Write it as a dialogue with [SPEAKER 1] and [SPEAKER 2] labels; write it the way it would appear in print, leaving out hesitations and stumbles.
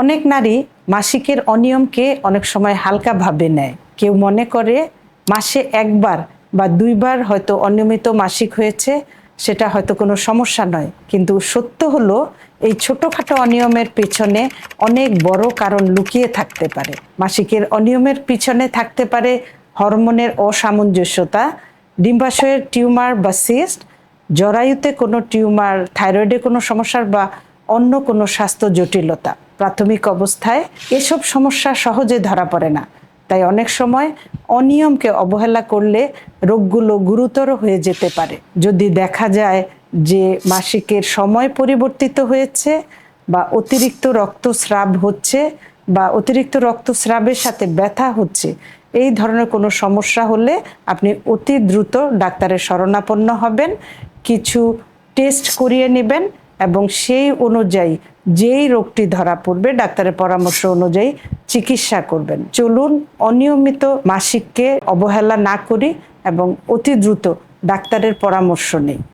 [SPEAKER 1] অনেক নারী মাসিকের অনিয়মকে অনেক সময় হালকাভাবে নেয়। কেউ মনে করে মাসে একবার বা দুইবার হয়তো অনিয়মিত মাসিক হয়েছে, সেটা হয়তো কোনো সমস্যা নয়। কিন্তু সত্য হলো এই ছোটোখাটো অনিয়মের পিছনে অনেক বড় কারণ লুকিয়ে থাকতে পারে। মাসিকের অনিয়মের পিছনে থাকতে পারে হরমোনের অসামঞ্জস্যতা, ডিম্বাশয়ের টিউমার বা সিস্ট, জরায়ুতে কোনো টিউমার, থাইরয়েডে কোনো সমস্যার বা অন্য কোনো স্বাস্থ্য জটিলতা। প্রাথমিক অবস্থায় এসব সমস্যা সহজে ধরা পড়ে না, তাই অনেক সময় অনিয়মকে অবহেলা করলে রোগগুলো গুরুতর হয়ে যেতে পারে। যদি দেখা যায় যে মাসিকের সময় পরিবর্তিত হয়েছে বা অতিরিক্ত রক্তস্রাব হচ্ছে বা অতিরিক্ত রক্তস্রাবের সাথে ব্যথা হচ্ছে, এই ধরনের কোনো সমস্যা হলে আপনি অতি দ্রুত ডাক্তারের শরণাপন্ন হবেন, কিছু টেস্ট করিয়ে নেবেন এবং সেই অনুযায়ী যেই রোগটি ধরা পড়বে ডাক্তারের পরামর্শ অনুযায়ী চিকিৎসা করবেন। চলুন অনিয়মিত মাসিককে অবহেলা না করি এবং অতি দ্রুত ডাক্তারের পরামর্শ নিই।